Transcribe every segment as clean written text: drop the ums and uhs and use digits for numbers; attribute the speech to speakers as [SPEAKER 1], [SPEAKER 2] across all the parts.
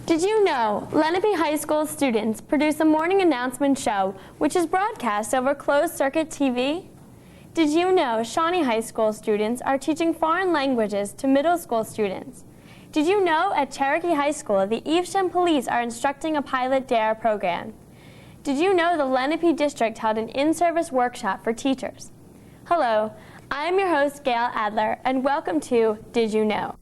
[SPEAKER 1] Did you know Lenape High School students produce a morning announcement show which is broadcast over closed-circuit TV? Did you know Shawnee High School students are teaching foreign languages to middle school students? Did you know at Cherokee High School the Evesham Police are instructing a pilot DARE program? Did you know the Lenape District held an in-service workshop for teachers? Hello, I'm your host Gail Adler, and welcome to Did You Know?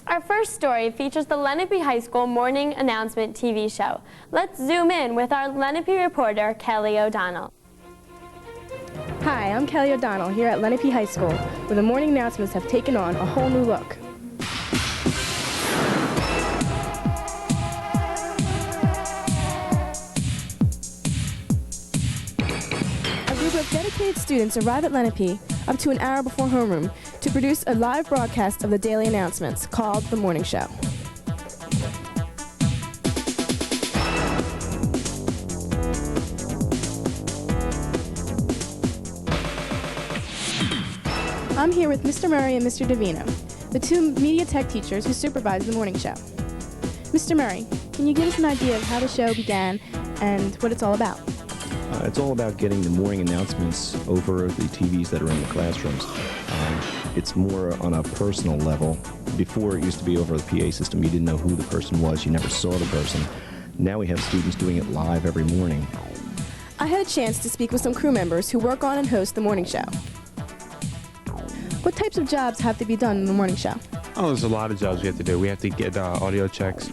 [SPEAKER 1] Our first story features the Lenape High School morning announcement TV show. Let's zoom in with our Lenape reporter, Kelly O'Donnell.
[SPEAKER 2] Hi, I'm Kelly O'Donnell here at Lenape High School, where the morning announcements have taken on a whole new look. A group of dedicated students arrive at Lenape up to an hour before homeroom to produce a live broadcast of the daily announcements called The Morning Show. I'm here with Mr. Murray and Mr. Davino, the two media tech teachers who supervise the morning show. Mr. Murray, can you give us an idea of how the show began and what it's all about?
[SPEAKER 3] It's all about getting the morning announcements over the TVs that are in the classrooms. It's more on a personal level. Before, it used to be over the PA system. You didn't know who the person was. You never saw the person. Now we have students doing it live every morning.
[SPEAKER 2] I had a chance to speak with some crew members who work on and host the morning show. What types of jobs have to be done in the morning show?
[SPEAKER 4] Oh, there's a lot of jobs we have to do. We have to get audio checks,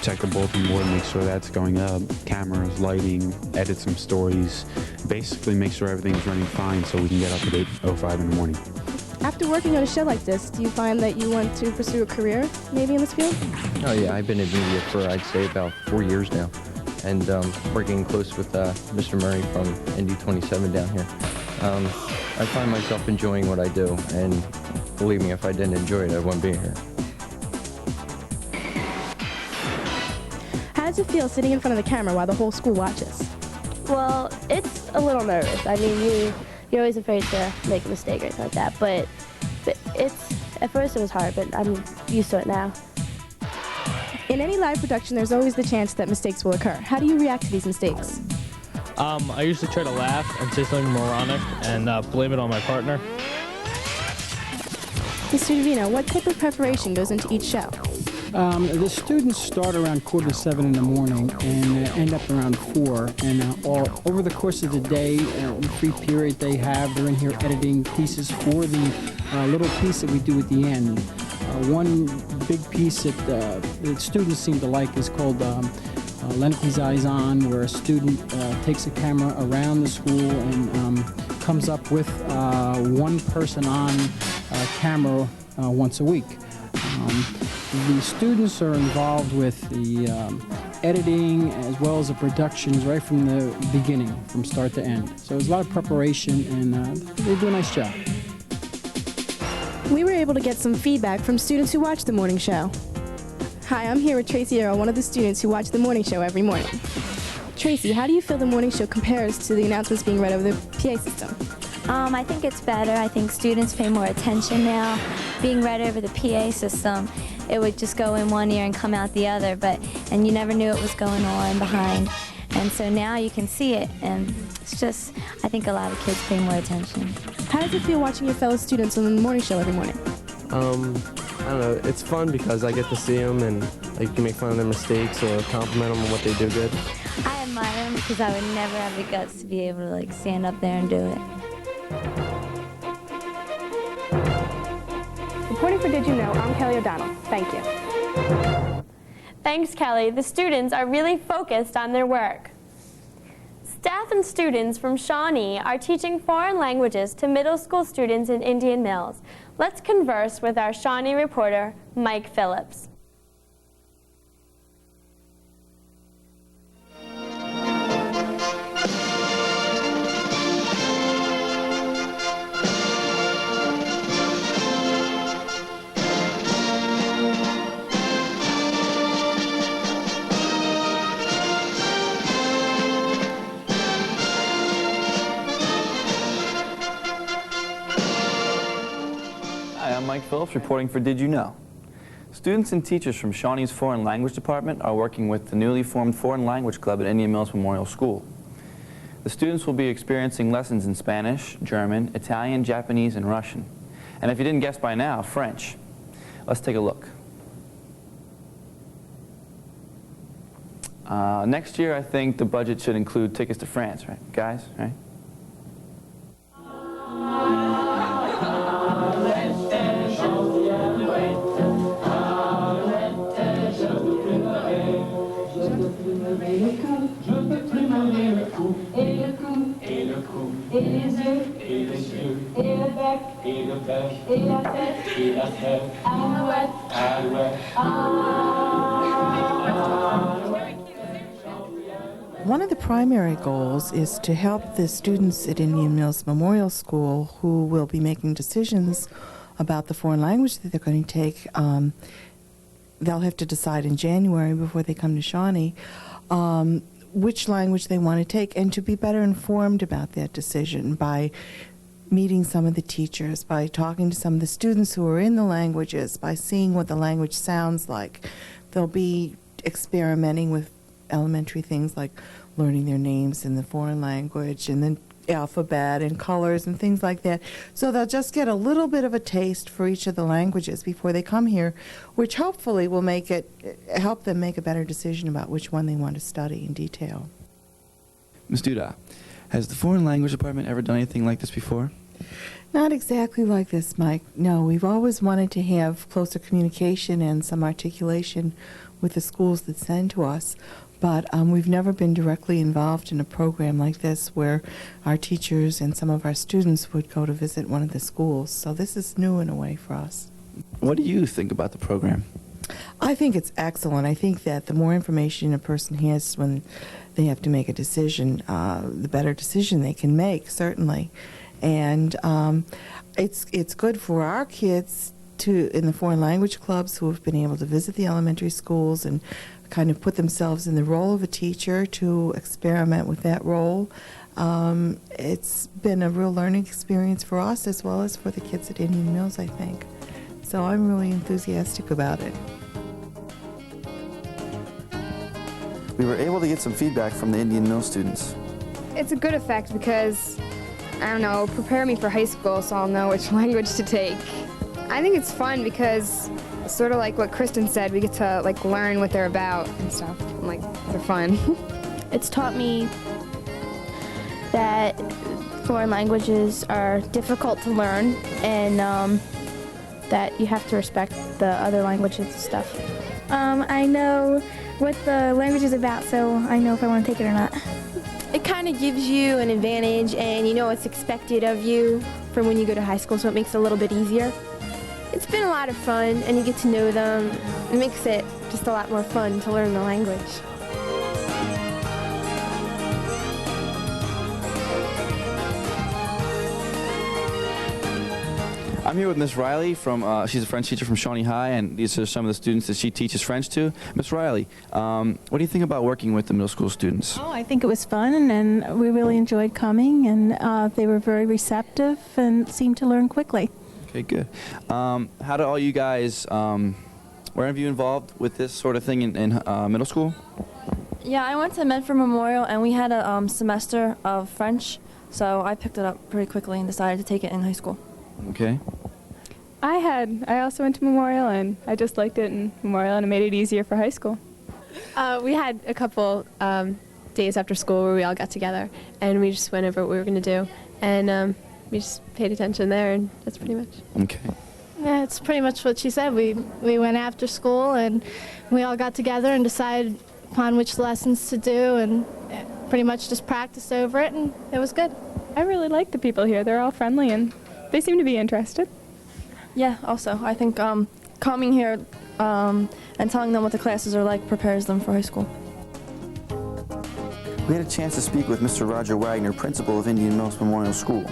[SPEAKER 4] check the bulletin board, make sure that's going up, cameras, lighting, edit some stories, basically make sure everything's running fine so we can get up at 8:05 in the morning.
[SPEAKER 2] After working on a show like this, do you find that you want to pursue a career maybe in this field?
[SPEAKER 5] Oh yeah, I've been in media for I'd say about 4 years now, and working close with Mr. Murray from ND27 down here. I find myself enjoying what I do, and believe me, if I didn't enjoy it, I wouldn't be here.
[SPEAKER 2] How does it feel sitting in front of the camera while the whole school watches?
[SPEAKER 6] Well, it's a little nervous. I mean, you're always afraid to make a mistake or anything like that, but at first it was hard, but I'm used to it now.
[SPEAKER 2] In any live production, there's always the chance that mistakes will occur. How do you react to these mistakes?
[SPEAKER 7] I usually try to laugh and say something moronic and blame it on my partner.
[SPEAKER 2] Mr. Davino, what type of preparation goes into each show?
[SPEAKER 8] The students start around 6:45 in the morning and end up around 4. And all over the course of the day, the free period they have, they're in here editing pieces for the little piece that we do at the end. One big piece that students seem to like is called Lenape's Eyes On, where a student takes a camera around the school and comes up with one person on camera once a week. The students are involved with the editing as well as the productions right from the beginning, from start to end. So there's a lot of preparation, and they do a nice job.
[SPEAKER 2] We were able to get some feedback from students who watch the morning show. Hi, I'm here with Tracy Earle, one of the students who watch the morning show every morning. Tracy, how do you feel the morning show compares to the announcements being read over the PA system?
[SPEAKER 9] I think it's better. I think students pay more attention now. Being read over the PA system, it would just go in one ear and come out the other, and you never knew what was going on behind. And so now you can see it, and it's just, I think a lot of kids pay more attention.
[SPEAKER 2] How does it feel watching your fellow students on the morning show every morning?
[SPEAKER 10] I don't know, it's fun because I get to see them and you can make fun of their mistakes or compliment them on what they do good.
[SPEAKER 9] I admire them because I would never have the guts to be able to stand up there and do it.
[SPEAKER 2] Reporting for Did You Know, I'm Kelly O'Donnell. Thank you.
[SPEAKER 1] Thanks, Kelly. The students are really focused on their work. Staff and students from Shawnee are teaching foreign languages to middle school students in Indian Mills. Let's converse with our Shawnee reporter, Mike Phillips.
[SPEAKER 11] Phillips reporting for Did You Know? Students and teachers from Shawnee's Foreign Language Department are working with the newly formed Foreign Language Club at Indian Mills Memorial School. The students will be experiencing lessons in Spanish, German, Italian, Japanese, and Russian. And if you didn't guess by now, French. Let's take a look. Next year, I think the budget should include tickets to France, right, guys? Right?
[SPEAKER 12] One of the primary goals is to help the students at Indian Mills Memorial School who will be making decisions about the foreign language that they're going to take. They'll have to decide in January before they come to Shawnee which language they want to take, and to be better informed about that decision by meeting some of the teachers, by talking to some of the students who are in the languages, by seeing what the language sounds like. They'll be experimenting with elementary things like learning their names in the foreign language and then alphabet and colors and things like that. So they'll just get a little bit of a taste for each of the languages before they come here, which hopefully will help them make a better decision about which one they want to study in detail.
[SPEAKER 11] Ms. Duda, has the Foreign Language Department ever done anything like this before?
[SPEAKER 12] Not exactly like this, Mike. No, we've always wanted to have closer communication and some articulation with the schools that send to us. But we've never been directly involved in a program like this where our teachers and some of our students would go to visit one of the schools. So this is new in a way for us.
[SPEAKER 11] What do you think about the program?
[SPEAKER 12] I think it's excellent. I think that the more information a person has when they have to make a decision, the better decision they can make, certainly. And it's good for our kids in the foreign language clubs who have been able to visit the elementary schools and kind of put themselves in the role of a teacher to experiment with that role. It's been a real learning experience for us as well as for the kids at Indian Mills, I think. So I'm really enthusiastic about it.
[SPEAKER 11] We were able to get some feedback from the Indian Mills students.
[SPEAKER 13] It's a good effect because, I don't know, prepare me for high school so I'll know which language to take. I think it's fun because sort of like what Kristen said, we get to like learn what they're about and stuff. And, like, they're fun.
[SPEAKER 6] It's taught me that foreign languages are difficult to learn and that you have to respect the other languages and stuff.
[SPEAKER 14] I know what the language is about, so I know if I want to take it or not.
[SPEAKER 2] It kind of gives you an advantage, and you know what's expected of you from when you go to high school, so it makes it a little bit easier. It's been a lot of fun, and you get to know them. It makes it just a lot more fun to learn the language.
[SPEAKER 11] I'm here with Miss Riley from, she's a French teacher from Shawnee High, and these are some of the students that she teaches French to. Miss Riley, what do you think about working with the middle school students?
[SPEAKER 15] Oh, I think it was fun, and we really enjoyed coming, and they were very receptive and seemed to learn quickly.
[SPEAKER 11] Okay, good. How do all you guys, were any of you involved with this sort of thing in middle school?
[SPEAKER 16] Yeah, I went to Medford Memorial, and we had a semester of French, so I picked it up pretty quickly and decided to take it in high school.
[SPEAKER 11] Okay.
[SPEAKER 17] I also went to Memorial, and I just liked it in Memorial, and it made it easier for high school.
[SPEAKER 18] We had a couple days after school where we all got together, and we just went over what we were going to do, and we just paid attention there, and that's pretty much.
[SPEAKER 11] Okay.
[SPEAKER 14] Yeah, it's pretty much what she said. We went after school, and we all got together and decided upon which lessons to do, and pretty much just practiced over it, and it was good.
[SPEAKER 17] I really like the people here. They're all friendly, and they seem to be interested.
[SPEAKER 16] Yeah, also, I think coming here and telling them what the classes are like prepares them for high school.
[SPEAKER 11] We had a chance to speak with Mr. Roger Wagner, principal of Indian Mills Memorial School.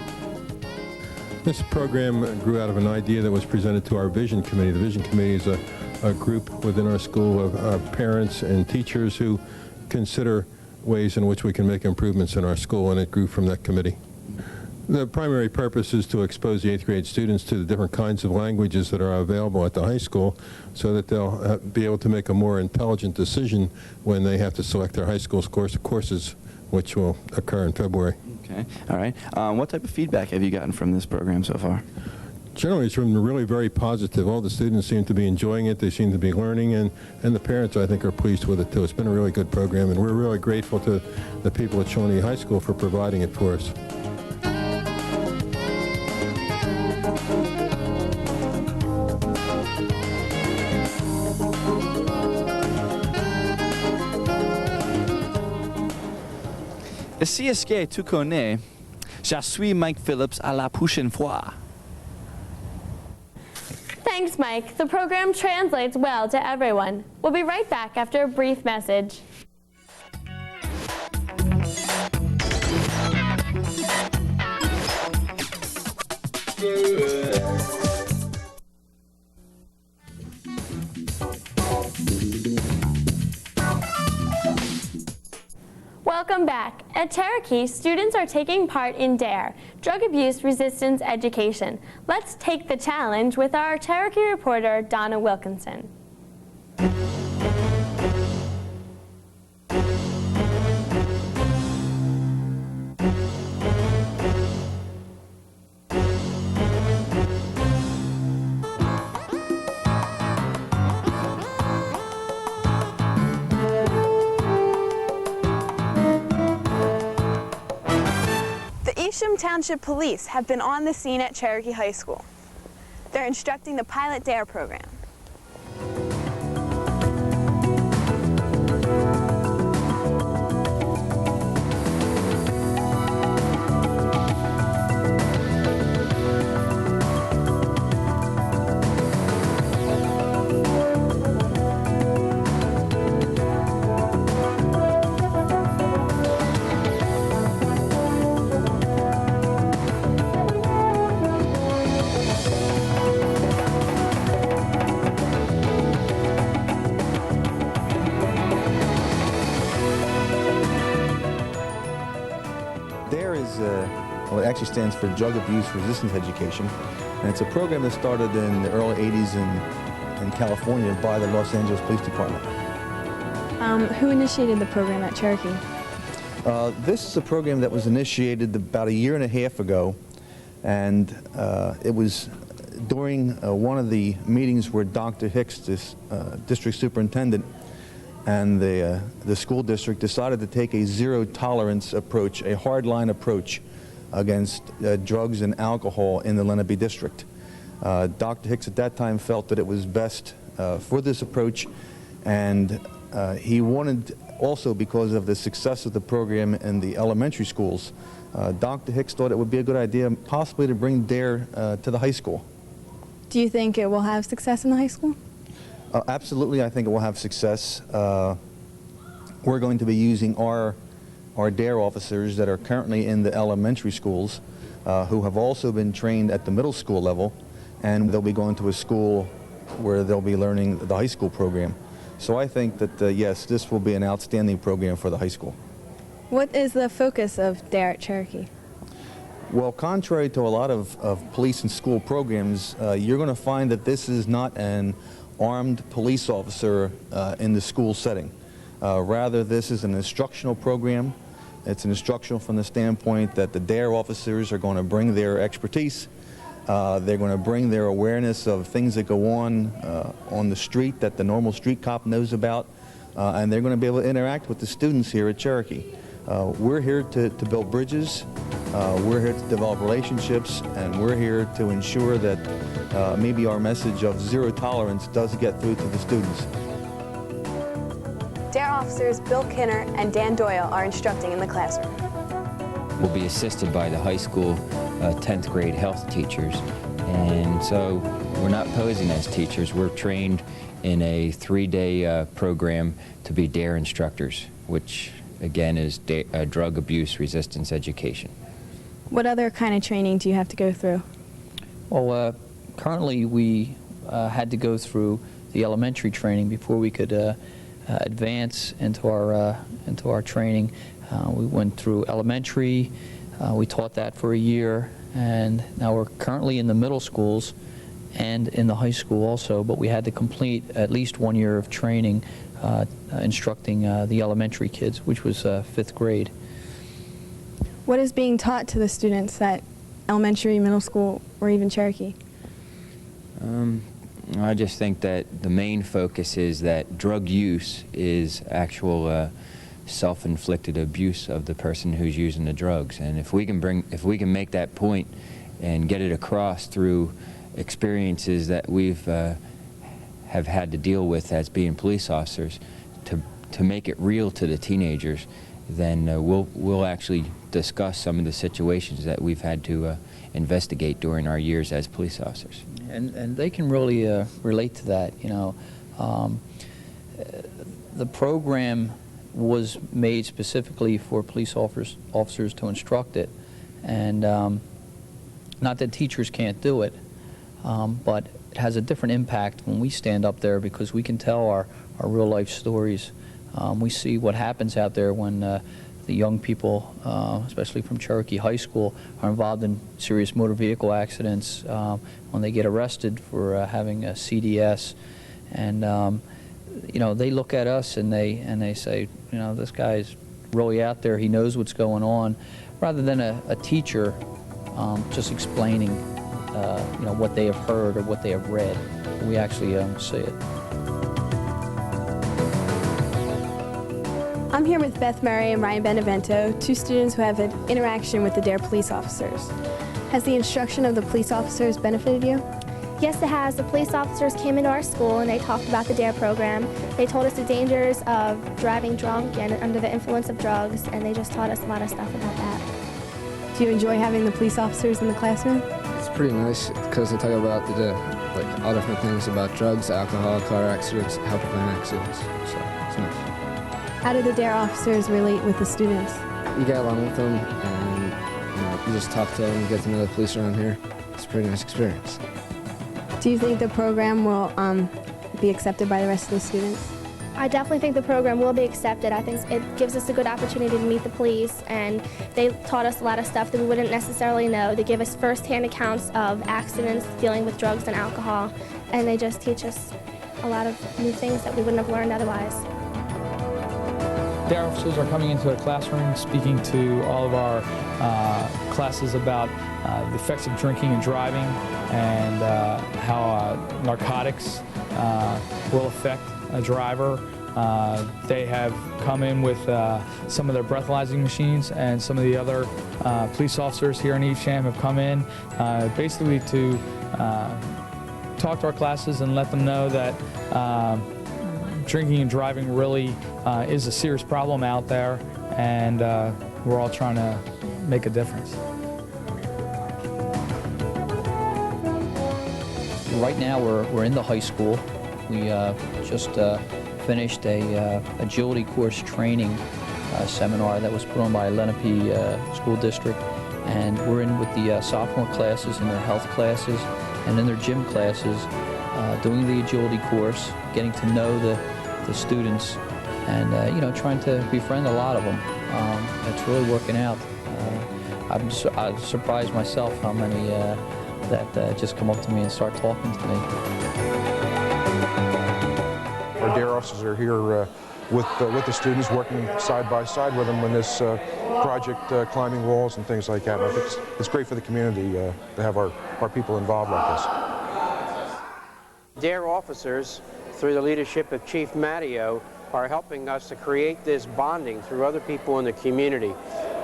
[SPEAKER 19] This program grew out of an idea that was presented to our Vision Committee. The Vision Committee is a group within our school of parents and teachers who consider ways in which we can make improvements in our school, and it grew from that committee. The primary purpose is to expose the 8th grade students to the different kinds of languages that are available at the high school so that they'll be able to make a more intelligent decision when they have to select their high school courses, which will occur in February.
[SPEAKER 11] Okay, all right. What type of feedback have you gotten from this program so far?
[SPEAKER 19] Generally, it's been really very positive. All the students seem to be enjoying it. They seem to be learning, and the parents, I think, are pleased with it, too. It's been a really good program, and we're really grateful to the people at Shawnee High School for providing it for us.
[SPEAKER 11] Si est-ce que tu connais, je suis Mike Phillips, à la prochaine fois.
[SPEAKER 1] Thanks, Mike. The program translates well to everyone. We'll be right back after a brief message. Welcome back. At Cherokee, students are taking part in DARE, Drug Abuse Resistance Education. Let's take the challenge with our Cherokee reporter, Donna Wilkinson.
[SPEAKER 2] Isham Township Police have been on the scene at Cherokee High School. They're instructing the Pilot DARE program.
[SPEAKER 20] Well, it actually stands for Drug Abuse Resistance Education, and it's a program that started in the early 80s in California by the Los Angeles Police Department.
[SPEAKER 2] Who initiated the program at Cherokee?
[SPEAKER 20] This is a program that was initiated about 1.5 years ago, and it was during one of the meetings where Dr. Hicks, this district superintendent, and the school district decided to take a zero-tolerance approach, a hard-line approach against drugs and alcohol in the Lenape district. Dr. Hicks at that time felt that it was best for this approach, and he wanted also, because of the success of the program in the elementary schools, Dr. Hicks thought it would be a good idea possibly to bring DARE to the high school.
[SPEAKER 2] Do you think it will have success in the high school?
[SPEAKER 20] Absolutely, I think it will have success. We're going to be using our DARE officers that are currently in the elementary schools, who have also been trained at the middle school level, and they'll be going to a school where they'll be learning the high school program. So I think that, yes, this will be an outstanding program for the high school.
[SPEAKER 2] What is the focus of DARE at Cherokee?
[SPEAKER 20] Well, contrary to a lot of police and school programs, you're going to find that this is not an armed police officer in the school setting. Rather, this is an instructional program. It's an instructional from the standpoint that the DARE officers are going to bring their expertise. They're going to bring their awareness of things that go on the street that the normal street cop knows about, and they're going to be able to interact with the students here at Cherokee. We're here to build bridges, we're here to develop relationships, and we're here to ensure that maybe our message of zero tolerance does get through to the students.
[SPEAKER 2] DARE officers Bill Kinner and Dan Doyle are instructing in the classroom.
[SPEAKER 21] We'll be assisted by the high school 10th grade health teachers, and so we're not posing as teachers. We're trained in a 3-day program to be DARE instructors, which again is drug abuse resistance education.
[SPEAKER 2] What other kind of training do you have to go through?
[SPEAKER 22] Well, currently we had to go through the elementary training before we could advance into our training. We went through elementary, We taught that for a year, and now we're currently in the middle schools and in the high school also, but we had to complete at least 1 year of training instructing the elementary kids, which was 5th grade.
[SPEAKER 2] What is being taught to the students at elementary, middle school, or even Cherokee?
[SPEAKER 21] I just think that the main focus is that drug use is actual self-inflicted abuse of the person who's using the drugs, and if we can make that point and get it across through experiences that we've have had to deal with as being police officers, to make it real to the teenagers, then we'll actually discuss some of the situations that we've had to investigate during our years as police officers.
[SPEAKER 22] And they can really relate to that. You know, the program was made specifically for police officers to instruct it, and not that teachers can't do it, but it has a different impact when we stand up there because we can tell our real life stories. We see what happens out there when the young people, especially from Cherokee High School, are involved in serious motor vehicle accidents, when they get arrested for having a CDS, and you know, they look at us and they say, you know, this guy's really out there, he knows what's going on, rather than a teacher just explaining you know, what they have heard or what they have read. We actually see it.
[SPEAKER 2] I'm here with Beth Murray and Ryan Benevento, two students who have had interaction with the DARE police officers. Has the instruction of the police officers benefited you?
[SPEAKER 3] Yes, it has. The police officers came into our school and they talked about the DARE program. They told us the dangers of driving drunk and under the influence of drugs, and they just taught us a lot of stuff about that.
[SPEAKER 2] Do you enjoy having the police officers in the classroom?
[SPEAKER 10] It's pretty nice because they talk about like all different things about drugs, alcohol, car accidents, how to prevent accidents. So it's nice.
[SPEAKER 2] How do the DARE officers relate with the students?
[SPEAKER 10] You get along with them, and you know, you just talk to them, you get to know the police around here. It's a pretty nice experience.
[SPEAKER 2] Do you think the program will be accepted by the rest of the students?
[SPEAKER 3] I definitely think the program will be accepted. I think it gives us a good opportunity to meet the police, and they taught us a lot of stuff that we wouldn't necessarily know. They give us first-hand accounts of accidents dealing with drugs and alcohol, and they just teach us a lot of new things that we wouldn't have learned otherwise.
[SPEAKER 4] DARE officers are coming into the classroom speaking to all of our classes about the effects of drinking and driving, and how narcotics will affect a driver. They have come in with some of their breathalyzing machines, and some of the other police officers here in Evesham have come in basically to talk to our classes and let them know that drinking and driving really is a serious problem out there, and we're all trying to make a difference.
[SPEAKER 22] Right now we're in the high school. We just finished a agility course training seminar that was put on by Lenape School District, and we're in with the sophomore classes and their health classes and in their gym classes, doing the agility course, getting to know the students, and you know, trying to befriend a lot of them. It's really working out. I'm surprised myself how many that just come up to me and start talking to me.
[SPEAKER 23] Our DARE officers are here with the students, working side by side with them on this project, climbing walls and things like that. And I think it's great for the community to have our people involved like this.
[SPEAKER 24] DARE officers, through the leadership of Chief Matteo, are helping us to create this bonding through other people in the community.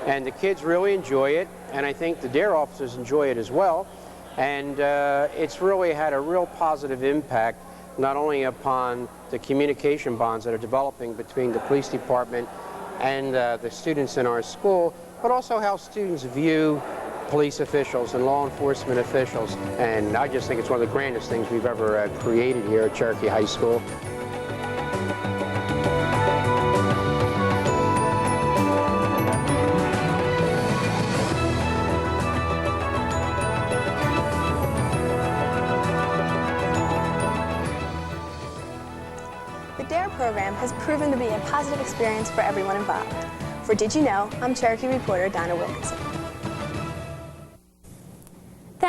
[SPEAKER 24] And the kids really enjoy it, and I think the DARE officers enjoy it as well. And it's really had a real positive impact, not only upon the communication bonds that are developing between the police department and the students in our school, but also how students view police officials and law enforcement officials. And I just think it's one of the grandest things we've ever created here at Cherokee High School.
[SPEAKER 2] The DARE program has proven to be a positive experience for everyone involved. For Did You Know, I'm Cherokee reporter Donna Wilkinson.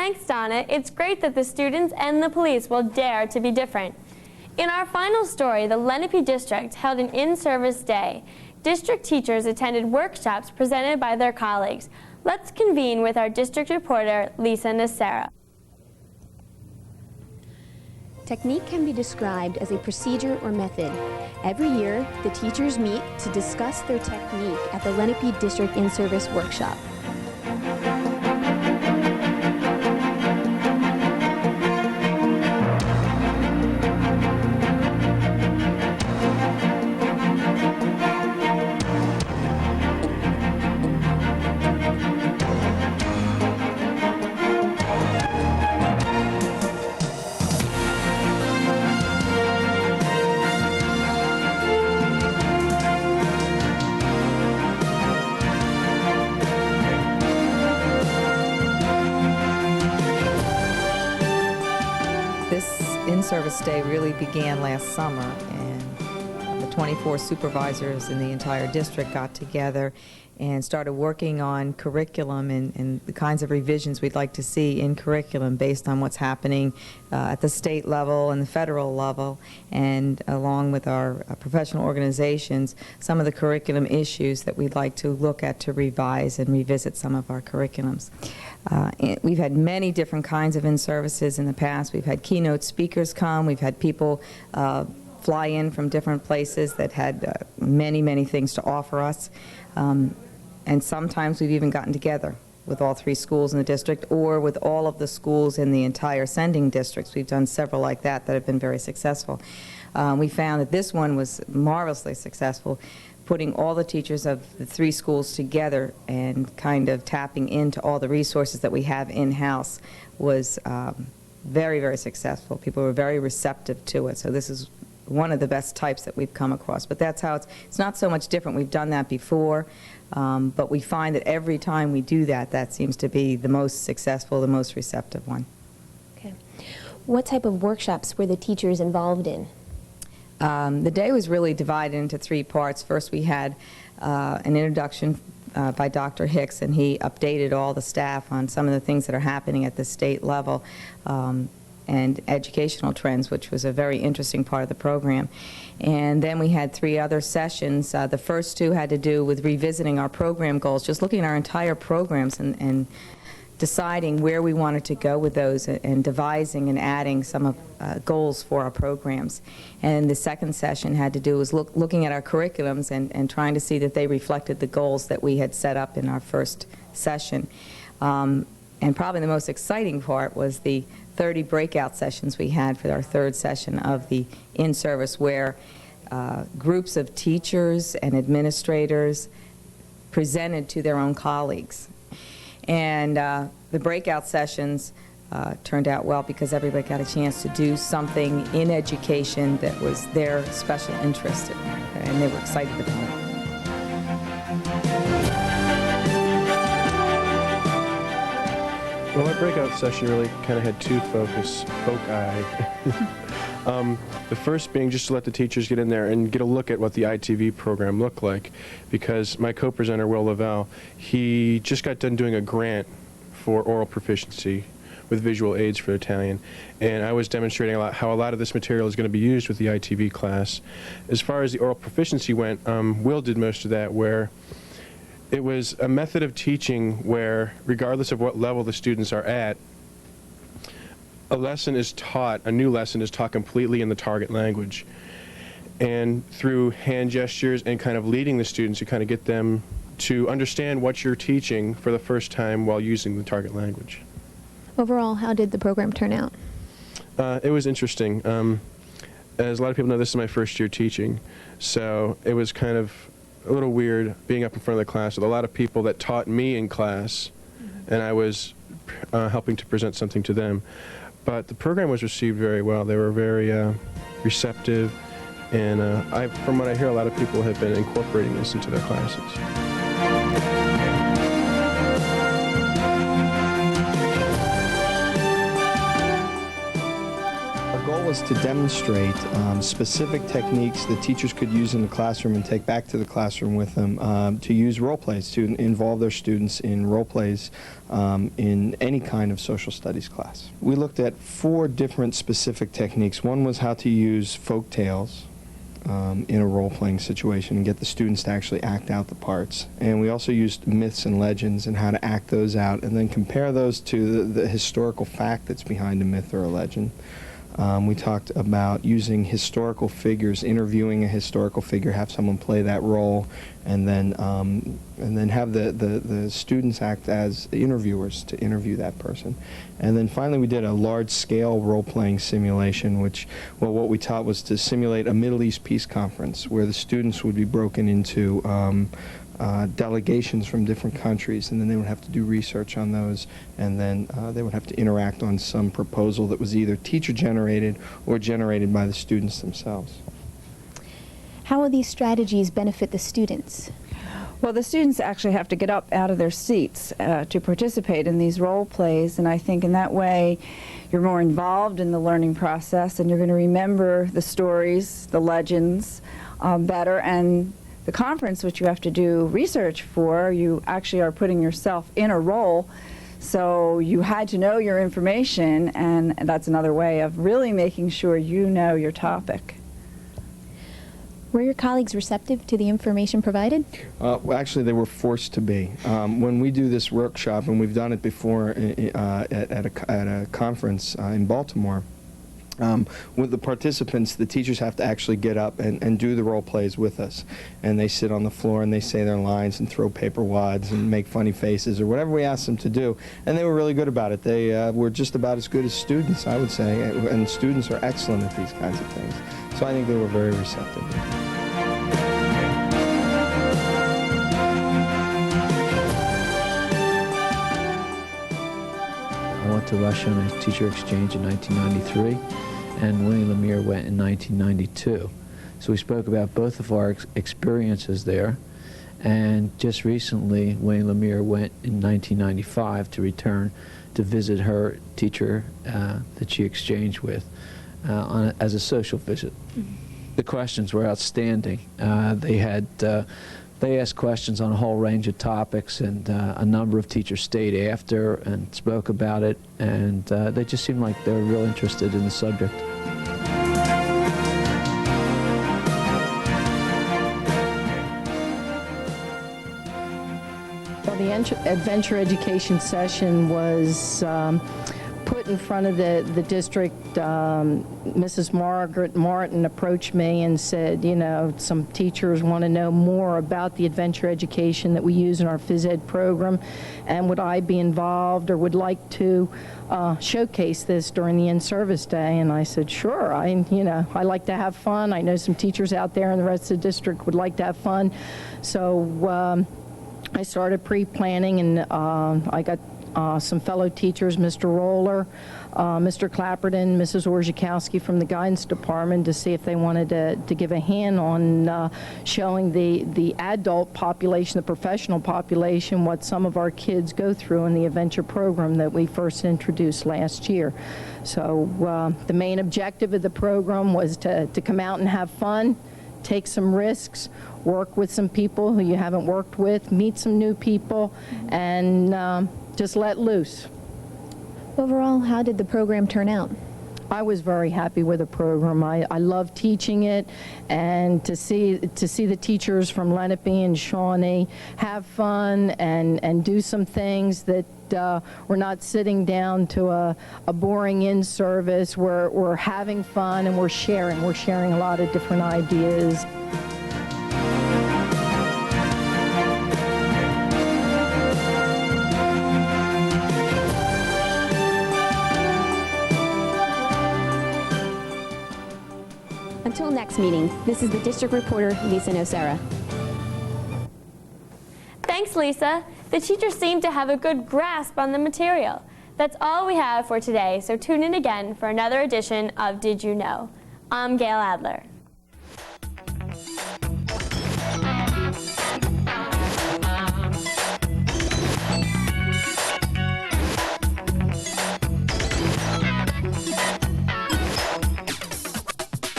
[SPEAKER 1] Thanks, Donna. It's great that the students and the police will dare to be different. In our final story, the Lenape District held an in-service day. District teachers attended workshops presented by their colleagues. Let's convene with our district reporter, Lisa Nacera.
[SPEAKER 5] Technique can be described as a procedure or method. Every year, the teachers meet to discuss their technique at the Lenape District In-Service Workshop.
[SPEAKER 7] In-service day really began last summer, and the 24 supervisors in the entire district got together and started working on curriculum and the kinds of revisions we'd like to see in curriculum based on what's happening at the state level and the federal level, and along with our professional organizations, some of the curriculum issues that we'd like to look at to revise and revisit some of our curriculums. We've had many different kinds of in-services in the past. We've had keynote speakers come. We've had people fly in from different places that had many, many things to offer us. And sometimes we've even gotten together with all 3 schools in the district or with all of the schools in the entire sending districts. We've done several like that have been very successful. We found that this one was marvelously successful, putting all the teachers of the 3 schools together and kind of tapping into all the resources that we have in-house was very, very successful. People were very receptive to it. So this is one of the best types that we've come across. But that's how it's not so much different. We've done that before, but we find that every time we do that, that seems to be the most successful, the most receptive one.
[SPEAKER 5] Okay. What type of workshops were the teachers involved in?
[SPEAKER 7] The day was really divided into 3 parts. First, we had an introduction by Dr. Hicks, and he updated all the staff on some of the things that are happening at the state level and educational trends, which was a very interesting part of the program. And then we had 3 other sessions. The first 2 had to do with revisiting our program goals, just looking at our entire programs and deciding where we wanted to go with those and devising and adding some of goals for our programs. And the second session had to do with looking at our curriculums and trying to see that they reflected the goals that we had set up in our first session. And probably the most exciting part was the 30 breakout sessions we had for our 3rd session of the in-service, where groups of teachers and administrators presented to their own colleagues. And the breakout sessions turned out well because everybody got a chance to do something in education that was their special interest, and they were excited about it.
[SPEAKER 8] Well, my breakout session really kind of had 2 foci. The first being just to let the teachers get in there and get a look at what the ITV program looked like, because my co-presenter, Will Lavelle, he just got done doing a grant for oral proficiency with visual aids for Italian, and I was demonstrating how a lot of this material is going to be used with the ITV class. As far as the oral proficiency went, Will did most of that, where it was a method of teaching where, regardless of what level the students are at, a lesson is taught, a new lesson is taught completely in the target language. And through hand gestures and kind of leading the students, you kind of get them to understand what you're teaching for the first time while using the target language.
[SPEAKER 5] Overall, how did the program turn out?
[SPEAKER 8] It was interesting. As a lot of people know, this is my first year teaching, so it was kind of a little weird being up in front of the class with a lot of people that taught me in class, and I was helping to present something to them. But the program was received very well. They were very receptive, and from what I hear, a lot of people have been incorporating this into their classes.
[SPEAKER 20] Our goal
[SPEAKER 6] was to demonstrate specific techniques that teachers could use in the classroom and take back to the classroom with them to use role plays, to involve their students in role plays in any kind of social studies class. We looked at 4 different specific techniques. One was how to use folk tales in a role-playing situation and get the students to actually act out the parts. And we also used myths and legends and how to act those out and then compare those to the historical fact that's behind a myth or a legend. We talked about using historical figures, interviewing a historical figure, have someone play that role, and then have the students act as interviewers to interview that person. And then finally we did a large-scale role-playing simulation, which, well, what we taught was to simulate a Middle East peace conference where the students would be broken into delegations from different countries, and then they would have to do research on those, and then they would have to interact on some proposal that was either teacher-generated or generated by the students themselves.
[SPEAKER 5] How will these strategies benefit the students?
[SPEAKER 9] Well, the students actually have to get up out of their seats to participate in these role plays, and I think in that way you're more involved in the learning process and you're going to remember the stories, the legends better, and the conference, which you have to do research for, you actually are putting yourself in a role, so you had to know your information, and that's another way of really making sure you know your topic.
[SPEAKER 5] Were your colleagues receptive to the information provided?
[SPEAKER 6] Well, actually, they were forced to be. When we do this workshop, and we've done it before at a conference in Baltimore, with the participants, the teachers have to actually get up and do the role plays with us. And they sit on the floor and they say their lines and throw paper wads and make funny faces or whatever we ask them to do. And they were really good about it. They were just about as good as students, I would say. And students are excellent at these kinds of things. So I think they were very receptive.
[SPEAKER 12] I went to Russia on a teacher exchange in 1993, and Winnie Lemire went in 1992. So we spoke about both of our experiences there, and just recently Winnie Lemire went in 1995 to return to visit her teacher that she exchanged with as a social visit. The questions were outstanding. They asked questions on a whole range of topics, and a number of teachers stayed after and spoke about it, and they just seemed like they were real interested in the subject.
[SPEAKER 13] Well, the adventure education session was put in front of the district. Mrs. Margaret Martin approached me and said, you know, some teachers want to know more about the adventure education that we use in our phys ed program, and would I be involved or would like to showcase this during the in-service day? And I said, sure. I like to have fun. I know some teachers out there in the rest of the district would like to have fun. So I started pre-planning, and I got some fellow teachers, Mr. Roller, Mr. Clapperton, Mrs. Orzechowski from the guidance department, to see if they wanted to give a hand on showing the adult population, the professional population, what some of our kids go through in the adventure program that we first introduced last year. So the main objective of the program was to come out and have fun, take some risks, work with some people who you haven't worked with, meet some new people, and just let loose.
[SPEAKER 5] Overall, how did the program turn out?
[SPEAKER 13] I was very happy with the program. I love teaching it, and to see the teachers from Lenape and Shawnee have fun and do some things that we're not sitting down to a boring in-service. We're having fun, and we're sharing a lot of different ideas.
[SPEAKER 5] Until next meeting, this is the District Reporter, Lisa Nocera.
[SPEAKER 1] Thanks, Lisa. The teachers seem to have a good grasp on the material. That's all we have for today, so tune in again for another edition of Did You Know? I'm Gail Adler.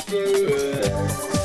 [SPEAKER 14] Woo!